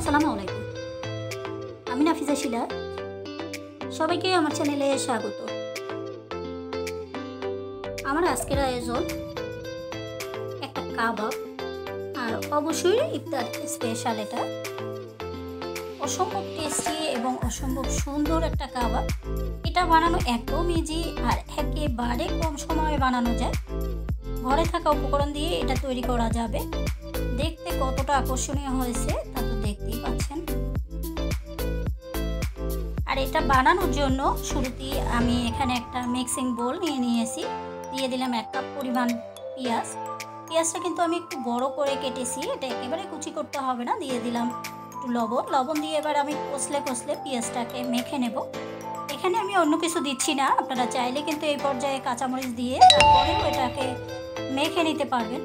আসসালামু আলাইকুম। আমি নাফিজা শিলা। সবাইকে আমার চ্যানেলে স্বাগত। আমার আজকের আয়োজন একটা কাবাব, আর অবশ্যই ইফতার স্পেশাল। এটা অসম্ভব টেস্টি এবং অসম্ভব সুন্দর একটা কাবাব। এটা বানানো একদম ইজি আর একেবারে কম সময়ে বানানো যায়। ঘরে থাকা উপকরণ দিয়ে এটা তৈরি করা যাবে। দেখতে কতটা আকর্ষণীয় হয়েছে তা তো দেখতেই পাচ্ছেন। আর এটা বানানোর জন্য শুরুতেই আমি এখানে একটা মিক্সিং বোল নিয়েছি। দিয়ে দিলাম 1 কাপ পরিমাণ পেঁয়াজ। পেঁয়াজটা কিন্তু আমি একটু বড় করে কেটেছি, এটা একেবারে কুচি করতে হবে না। দিয়ে দিলাম একটু লবণ দিয়ে এবার আমি কষলে পেঁয়াজটাকে মেখে নেব। এখানে আমি অন্য কিছু দিচ্ছি না। আপনারা চাইলে কিন্তু এই পর্যায়ে কাঁচামরিচ দিয়ে তারপরেও এটাকে মেখে নিতে পারবেন।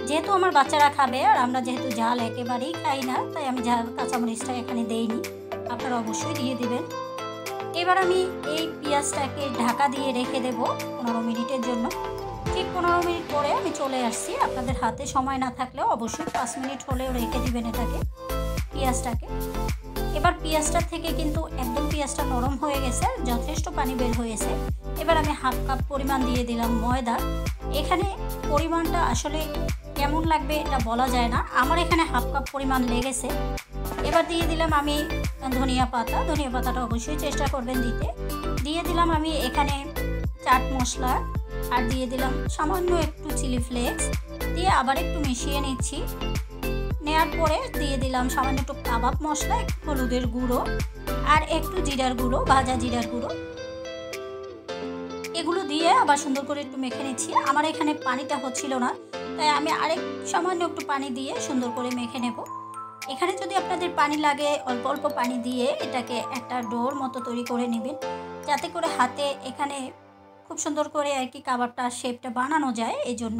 যেহেতু আমার বাচ্চারা খাবে আর আমরা যেহেতু ঝাল একেবারেই খাই না, তাই আমি কাঁচামরিচটা এখানে দেইনি। আপনারা অবশ্যই দিয়ে দিবেন। এবার আমি এই পেঁয়াজটাকে ঢাকা দিয়ে রেখে দেব 15 মিনিটের জন্য। ঠিক 15 মিনিট পরে আমি চলে আসছি। আপনাদের হাতে সময় না থাকলেও অবশ্যই 5 মিনিট হলেও রেখে দিবেন এটাকে, পেঁয়াজটাকে। এবার পেঁয়াজটা থেকে কিন্তু একদম পেঁয়াজটা নরম হয়ে গেছে, যথেষ্ট পানি বের হয়েছে। এবার আমি 1/2 কাপ পরিমাণ দিয়ে দিলাম ময়দা। এখানে পরিমাণটা আসলে কেমন লাগবে এটা বলা যায় না, আমার এখানে 1/2 কাপ পরিমাণ লেগেছে। এবার দিয়ে দিলাম আমি ধনিয়া পাতাটা অবশ্যই চেষ্টা করবেন দিতে। দিয়ে দিলাম আমি এখানে চাট মশলা, আর দিয়ে দিলাম সামান্য একটু চিলি ফ্লেক্স, দিয়ে আবার একটু মিশিয়ে নিচ্ছি। নেওয়ার পরে দিয়ে দিলাম সামান্য একটু কাবাব মশলা, একটু হলুদের গুঁড়ো, আর একটু জিরার গুঁড়ো, ভাজা জিরার গুঁড়ো। এগুলো দিয়ে আবার সুন্দর করে একটু মেখে নিচ্ছি। আমার এখানে পানিটা হচ্ছিল না, তাই আমি আরেক সামান্য একটু পানি দিয়ে সুন্দর করে মেখে নেব। এখানে যদি আপনাদের পানি লাগে অল্প অল্প পানি দিয়ে এটাকে একটা ডোর মতো তৈরি করে নেবেন, যাতে করে হাতে এখানে খুব সুন্দর করে আর কি কাবাবটা শেপটা বানানো যায়। এই জন্য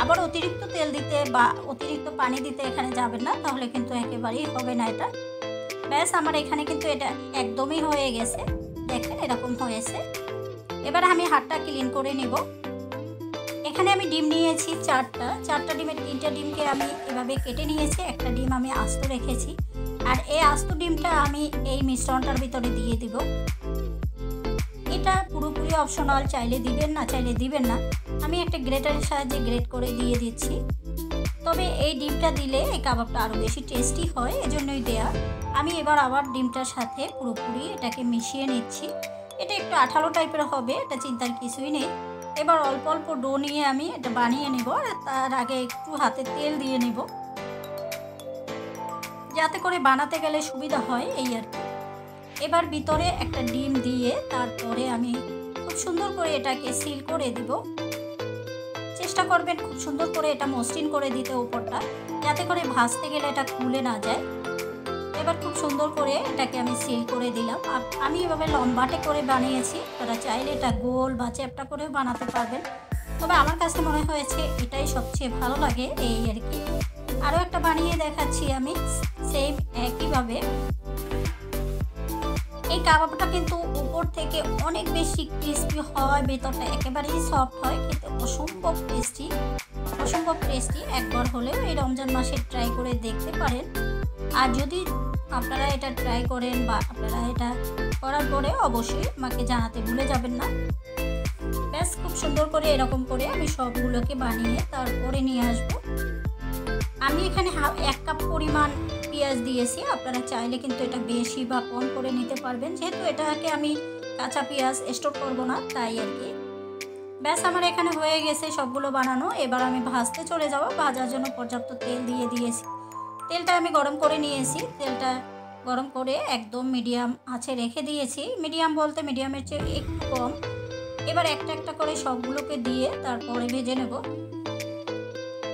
আবার অতিরিক্ত তেল দিতে বা অতিরিক্ত পানি দিতে এখানে যাবেন না, তাহলে কিন্তু একেবারেই হবে না এটা। ব্যাস, আমার এখানে কিন্তু এটা একদমই হয়ে গেছে। দেখেন এরকম হয়েছে। এবার আমি হাতটা ক্লিন করে নেব। এখানে আমি ডিম নিয়েছি 4টা ডিমের 3টা ডিমকে আমি এভাবে কেটে নিয়েছি। একটা ডিম আমি আস্ত রেখেছি, আর এই আস্ত ডিমটা আমি এই মিশ্রণটার ভিতরে দিয়ে দিব। এটা পুরোপুরি অপশনাল, চাইলে দিবেন না চাইলে দিবেন না। আমি একটা গ্রেটারের সাহায্যে গ্রেট করে দিয়ে দিচ্ছি। তবে এই ডিমটা দিলে এই কাবাবটা আরও বেশি টেস্টি হয়, এজন্যই দেয়া। আমি এবার আবার ডিমটার সাথে পুরোপুরি এটাকে মিশিয়ে নিচ্ছি। এটা একটু আঠালো টাইপের হবে, এটা চিন্তার কিছুই নেই। এবার অল্প অল্প ডো নিয়ে আমি এটা বানিয়ে নেব, আর তার আগে একটু হাতে তেল দিয়ে নেব, যাতে করে বানাতে গেলে সুবিধা হয়, এই আর কি। এবার ভিতরে একটা ডিম দিয়ে তারপরে আমি খুব সুন্দর করে এটাকে সিল করে দিব। চেষ্টা করবেন খুব সুন্দর করে এটা মসৃণ করে দিতে উপরটা, যাতে করে ভাজতে গেলে এটা খুলে না যায়। এবার খুব সুন্দর করে এটাকে আমি সিল করে দিলাম। আমি এভাবে লম্বাটে করে বানিয়েছি, আপনারা চাইলে এটা গোল বা চ্যাপ্টা করেও বানাতে পারবেন। তবে আমার কাছে মনে হয়েছে এটাই সবচেয়ে ভালো লাগে, এই আর কি। আরও একটা বানিয়ে দেখাচ্ছি আমি সেম একইভাবে। এই কাবাবটা কিন্তু উপর থেকে অনেক বেশি ক্রিস্পি হয়, ভেতরটা একেবারেই সফট হয়, খেতে অসম্ভব টেস্টি। একবার হলেও এই রমজান মাসে ট্রাই করে দেখতে পারেন। আর যদি আপনারা এটা ট্রাই করেন বা আপনারা এটা করার পরে অবশ্যই আমাকে জানাতে ভুলে যাবেন না। ব্যাস, খুব সুন্দর করে এরকম করে আমি সবগুলোকে বানিয়ে তারপরে নিয়ে আসবো। আমি এখানে 1 কাপ পরিমাণ পেঁয়াজ দিয়েছি। আপনারা চাইলে কিন্তু এটা বেশি বা কম করে নিতে পারবেন, যেহেতু এটাকে আমি কাঁচা পেঁয়াজ স্টোর করবো না, তাই আর কি। ব্যাস, আমার এখানে হয়ে গেছে সবগুলো বানানো। এবার আমি ভাজতে চলে যাব। ভাজার জন্য পর্যাপ্ত তেল দিয়ে দিয়েছি। তেলটা আমি গরম করে নিয়েছি। তেলটা গরম করে একদম মিডিয়াম আঁচে রেখে দিয়েছি। মিডিয়াম বলতে মিডিয়ামের চেয়ে একটু কম। এবার একটা একটা করে সবগুলোকে দিয়ে তারপরে ভেজে নেব।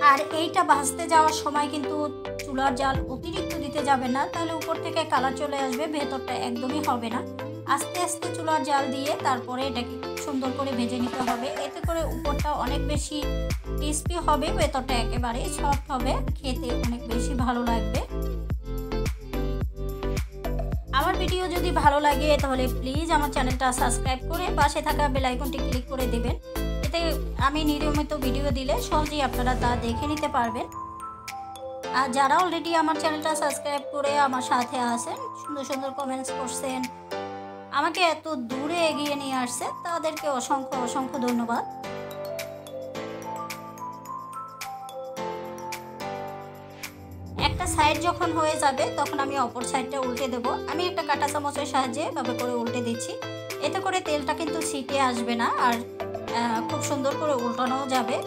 আর এইটা ভাজতে যাওয়ার সময় কিন্তু চুলার জাল অতিরিক্ত দিতে যাবে না, তাহলে উপর থেকে কালার চলে আসবে, ভেতরটা একদমই হবে না। আস্তে আস্তে চুলার জাল দিয়ে তারপরে এটাকে সুন্দর করে ভেজে নিতে হবে। এতে করে উপরটা অনেক বেশি ক্রিস্পি হবে, ভেতরটা একেবারেই সফট হবে, খেতে অনেক বেশি ভালো লাগবে। আমার ভিডিও যদি ভালো লাগে তাহলে প্লিজ আমার চ্যানেলটা সাবস্ক্রাইব করে পাশে থাকা বেল আইকনটি ক্লিক করে দেবেন। এতে আমি নিয়মিত ভিডিও দিলে সহজেই আপনারা তা দেখে নিতে পারবেন। আর যারা অলরেডি আমার চ্যানেলটা সাবস্ক্রাইব করে আমার সাথে আছেন, সুন্দর সুন্দর কমেন্টস করছেন, আমাকে এত দূরে এগিয়ে নিয়ে আসছে, তাদেরকে অসংখ্য অসংখ্য ধন্যবাদ। একটা সাইড যখন হয়ে যাবে তখন আমি অপর সাইডটা উল্টে দেব। আমি একটা কাঁটা চামচের সাহায্যে এভাবে করে উল্টে দিচ্ছি। এতে করে তেলটা কিন্তু ছিটে আসবে না, আর খুব সুন্দর করে উল্টানোও যাবে।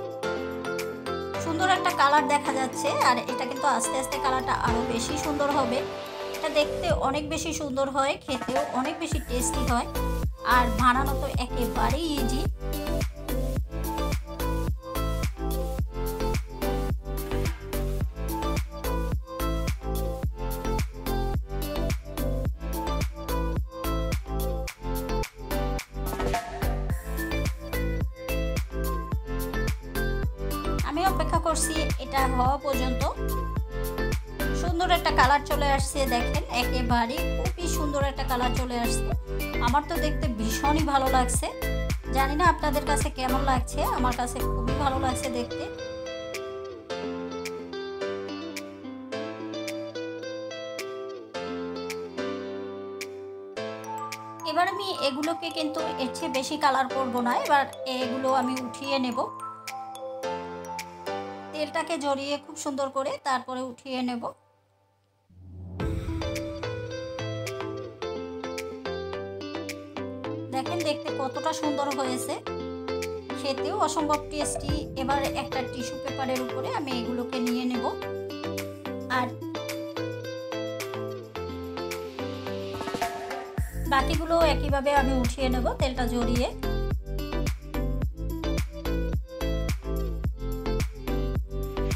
সুন্দর একটা কালার দেখা যাচ্ছে, আর এটা কিন্তু আস্তে আস্তে কালারটা আরও বেশি সুন্দর হবে। এটা দেখতে অনেক বেশি সুন্দর হয়, খেতেও অনেক বেশি টেস্টি হয়, আর বানানো তো একেবারেই ইজি। আমি অপেক্ষা করছি এটা হওয়া পর্যন্ত। সুন্দর একটা কালার চলে আসছে, দেখেন একেবারে খুবই সুন্দর একটা কালার চলে আসছে। আমার তো দেখতে ভীষণই ভালো লাগছে, জানি না আপনাদের কাছে কেমন লাগছে, আমার কাছে খুবই ভালো লাগছে দেখতে। এবার আমি এগুলোকে কিন্তু এর চেয়ে বেশি কালার করব না, এবার এগুলো আমি উঠিয়ে নেব। তেলটাকে জড়িয়ে খুব সুন্দর করে তারপরে উঠিয়ে নেব। দেখেন দেখতে কতটা সুন্দর হয়েছে, খেতেও অসম্ভব টেস্টি। এবার একটা টিস্যু পেপারের উপরে আমি এগুলোকে নিয়ে নেব, আর বাকিগুলো একইভাবে আমি উঠিয়ে নেব তেলটা জড়িয়ে।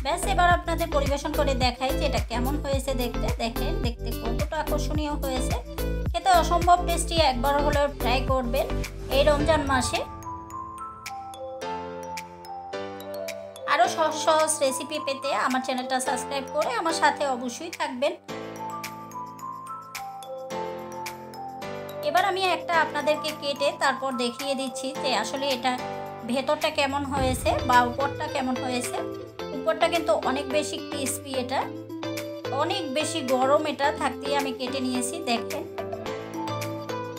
ব্যাস, এবার আপনাদের পরিবেশন করে দেখাই যে এটা কেমন হয়েছে দেখতে। দেখেন দেখতে কতটা আকর্ষণীয় হয়েছে, খেতে অসম্ভব টেস্টি। একবার হলেও ট্রাই করবেন এই রমজান মাসে। আরও সহজ সহজ রেসিপি পেতে আমার চ্যানেলটা সাবস্ক্রাইব করে আমার সাথে অবশ্যই থাকবেন। এবার আমি একটা আপনাদেরকে কেটে তারপর দেখিয়ে দিচ্ছি যে আসলে এটা ভেতরটা কেমন হয়েছে বা উপরটা কেমন হয়েছে। উপরটা কিন্তু অনেক বেশি ক্রিস্পি, এটা অনেক বেশি গরম, এটা থাকতেই আমি কেটে নিয়েছি। দেখেন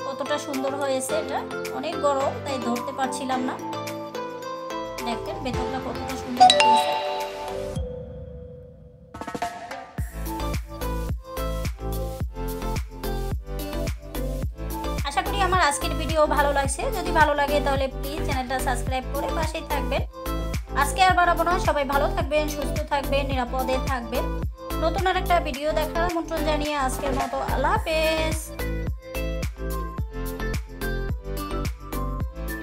কতটা সুন্দর হয়েছে, এটা অনেক গরম তাই ধরতে পারছিলাম না। দেখেন ভেতরটা কতটা সুন্দর হয়েছে। আশা করি আমার আজকের ভিডিও ভালো লাগছে। যদি ভালো লাগে তাহলে প্লিজ চ্যানেলটা সাবস্ক্রাইব করে পাশেই থাকবেন। আজকে আর বাড়াবো না, সবাই ভালো থাকবেন, সুস্থ থাকবেন, নিরাপদে থাকবেন। নতুন আর একটা ভিডিও দেখার আমন্ত্রণ জানিয়ে আজকের মতো আল্লাহ হাফেজ।